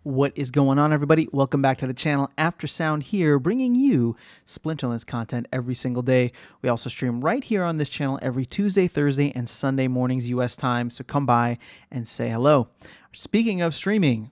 What is going on, everybody? Welcome back to the channel. After Sound here, bringing you Splinterlands content every single day. We also stream right here on this channel every Tuesday, Thursday, and Sunday mornings U.S. time, so come by and say hello. Speaking of streaming,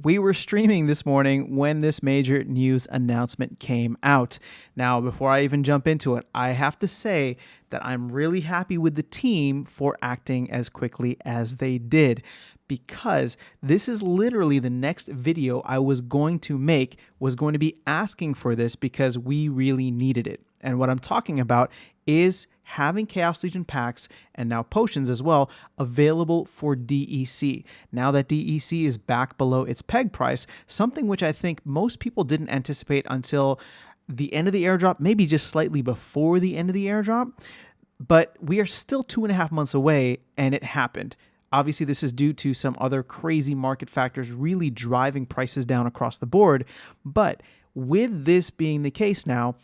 we were streaming this morning when this major news announcement came out. Now, before I even jump into it, I have to say that I'm really happy with the team for acting as quickly as they did, because this is literally the next video I was going to make, was going to be asking for this because we really needed it. And what I'm talking about is having Chaos Legion packs and now potions as well available for DEC. Now that DEC is back below its peg price, something which I think most people didn't anticipate until the end of the airdrop, maybe just slightly before the end of the airdrop, but we are still 2.5 months away and it happened. Obviously, this is due to some other crazy market factors really driving prices down across the board. But with this being the case now,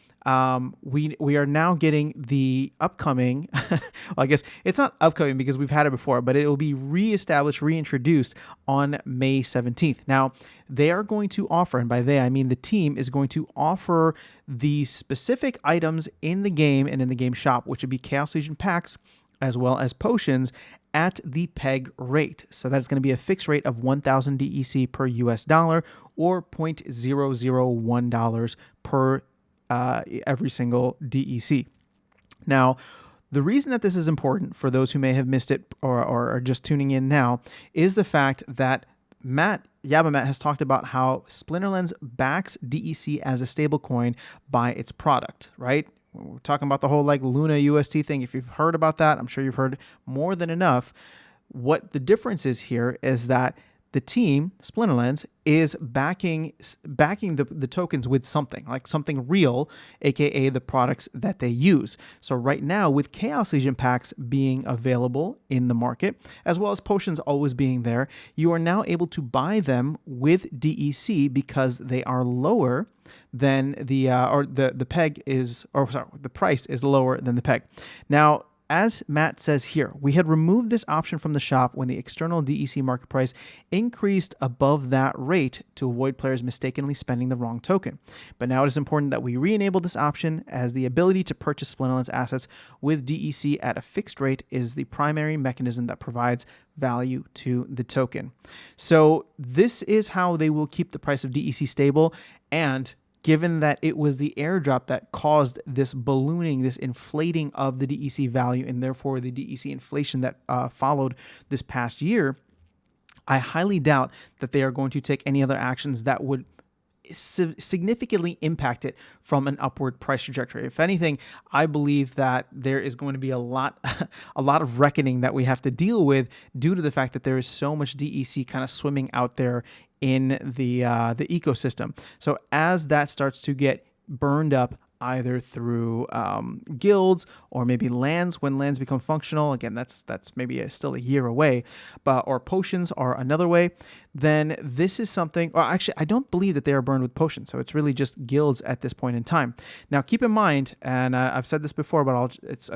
we are now getting the upcoming, well, I guess it's not upcoming because we've had it before, but it will be reestablished, reintroduced on May 17th. Now, they are going to offer, and by they, I mean the team is going to offer the specific items in the game and in the game shop, which would be Chaos Legion packs, as well as potions at the peg rate. So that's going to be a fixed rate of 1,000 DEC per US dollar, or $0.001 per every single DEC. Now, the reason that this is important for those who may have missed it or are just tuning in now is the fact that Yabba Matt has talked about how Splinterlands backs DEC as a stablecoin by its product, right? We're talking about the whole like Luna UST thing. If you've heard about that, I'm sure you've heard more than enough. What the difference is here is that the team, Splinterlands, is backing the tokens with something, like something real, aka the products that they use. So right now, with Chaos Legion packs being available in the market, as well as potions always being there, you are now able to buy them with DEC because they are lower than the price is lower than the peg. Now, as Matt says here, we had removed this option from the shop when the external DEC market price increased above that rate to avoid players mistakenly spending the wrong token. But now it is important that we re-enable this option, as the ability to purchase Splinterlands assets with DEC at a fixed rate is the primary mechanism that provides value to the token. So this is how they will keep the price of DEC stable, and given that it was the airdrop that caused this ballooning, this inflating of the DEC value, and therefore the DEC inflation that followed this past year, I highly doubt that they are going to take any other actions that would significantly impact it from an upward price trajectory. If anything, I believe that there is going to be a lot of reckoning that we have to deal with due to the fact that there is so much DEC kind of swimming out there in the ecosystem. So as that starts to get burned up, either through guilds or maybe lands, when lands become functional, again, that's maybe still a year away, or potions are another way, then this is something, well, actually, I don't believe that they are burned with potions, so it's really just guilds at this point in time. Now, keep in mind, and I've said this before, but I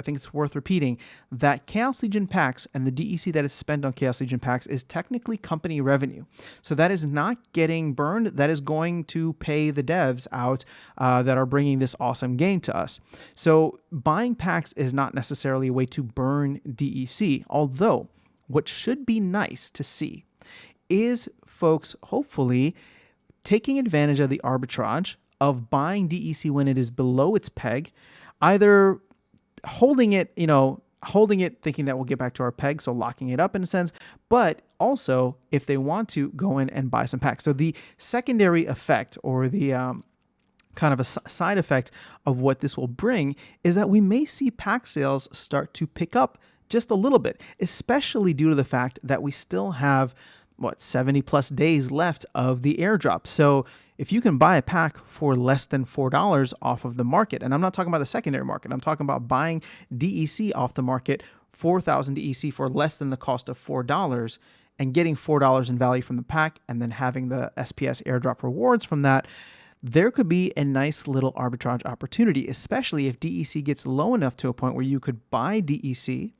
think it's worth repeating, that Chaos Legion packs and the DEC that is spent on Chaos Legion packs is technically company revenue. So that is not getting burned, that is going to pay the devs out that are bringing this awesome game to us. So buying packs is not necessarily a way to burn DEC, although what should be nice to see is folks hopefully taking advantage of the arbitrage of buying DEC when it is below its peg, either holding it thinking that we'll get back to our peg, so locking it up in a sense, but also if they want to go in and buy some packs. So the secondary effect, or the kind of a side effect of what this will bring, is that we may see pack sales start to pick up just a little bit, especially due to the fact that we still have 70 plus days left of the airdrop. So if you can buy a pack for less than $4 off of the market, and I'm not talking about the secondary market, I'm talking about buying DEC off the market, 4,000 DEC for less than the cost of $4, and getting $4 in value from the pack, and then having the SPS airdrop rewards from that, there could be a nice little arbitrage opportunity, especially if DEC gets low enough to a point where you could buy DEC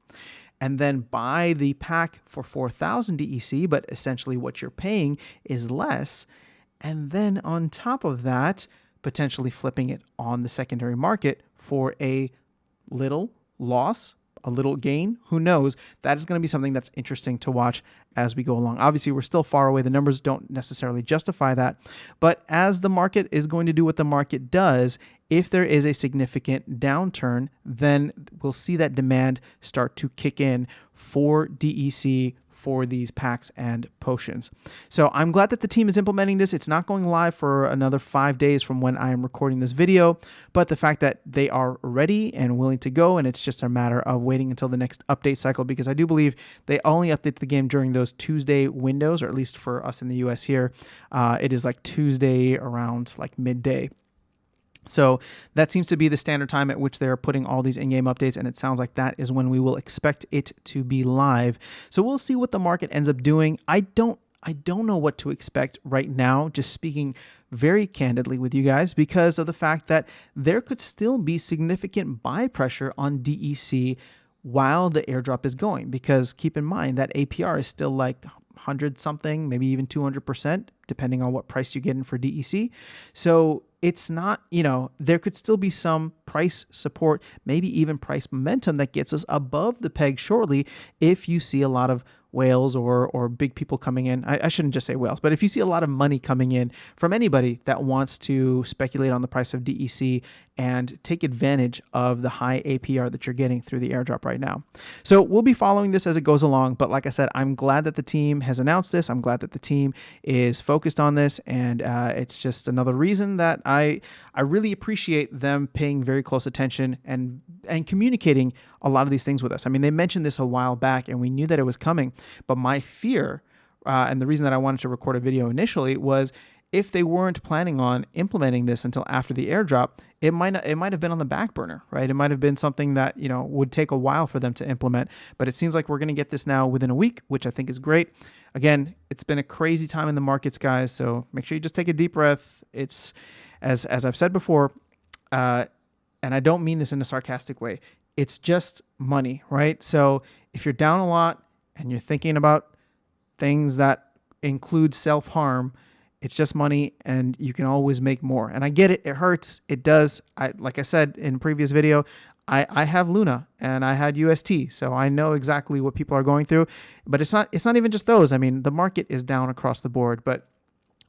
and then buy the pack for 4,000 DEC, but essentially what you're paying is less. And then on top of that, potentially flipping it on the secondary market for a little loss, a little gain, who knows? That is going to be something that's interesting to watch as we go along. Obviously, we're still far away. The numbers don't necessarily justify that. But as the market is going to do what the market does, if there is a significant downturn, then we'll see that demand start to kick in for DEC, for these packs and potions. So I'm glad that the team is implementing this. It's not going live for another 5 days from when I am recording this video, but the fact that they are ready and willing to go, and it's just a matter of waiting until the next update cycle, because I do believe they only update the game during those Tuesday windows, or at least for us in the US here, it is like Tuesday around like midday. So that seems to be the standard time at which they're putting all these in-game updates, and it sounds like that is when we will expect it to be live. So we'll see what the market ends up doing. I don't know what to expect right now, just speaking very candidly with you guys, because of the fact that there could still be significant buy pressure on DEC while the airdrop is going, because keep in mind that APR is still like 100 something, maybe even 200%, depending on what price you get in for DEC. So it's not, there could still be some price support, maybe even price momentum that gets us above the peg shortly if you see a lot of whales or big people coming in. I shouldn't just say whales, but if you see a lot of money coming in from anybody that wants to speculate on the price of DEC and take advantage of the high APR that you're getting through the airdrop right now. So we'll be following this as it goes along. But like I said, I'm glad that the team has announced this. I'm glad that the team is focused on this. And it's just another reason that I really appreciate them paying very close attention and communicating a lot of these things with us. I mean, they mentioned this a while back and we knew that it was coming. But my fear, and the reason that I wanted to record a video initially, was if they weren't planning on implementing this until after the airdrop, it might have been on the back burner, right? It might have been something that, would take a while for them to implement. But it seems like we're going to get this now within a week, which I think is great. Again, it's been a crazy time in the markets, guys. So make sure you just take a deep breath. It's, as I've said before, and I don't mean this in a sarcastic way, it's just money, right? So if you're down a lot and you're thinking about things that include self-harm, it's just money and you can always make more. And I get it. It hurts. It does. Like I said in a previous video, I have Luna and I had UST. So I know exactly what people are going through, but it's not even just those. I mean, the market is down across the board, but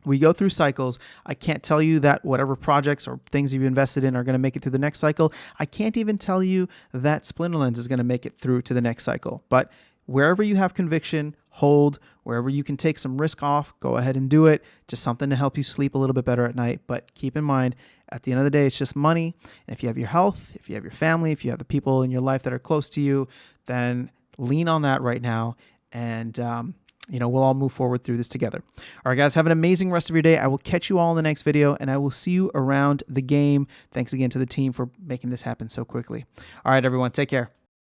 we go through cycles. I can't tell you that whatever projects or things you've invested in are going to make it through the next cycle. I can't even tell you that Splinterlands is going to make it through to the next cycle. But wherever you have conviction, hold. Wherever you can take some risk off, go ahead and do it. Just something to help you sleep a little bit better at night. But keep in mind, at the end of the day, it's just money. And if you have your health, if you have your family, if you have the people in your life that are close to you, then lean on that right now. And, we'll all move forward through this together. All right, guys, have an amazing rest of your day. I will catch you all in the next video, and I will see you around the game. Thanks again to the team for making this happen so quickly. All right, everyone, take care.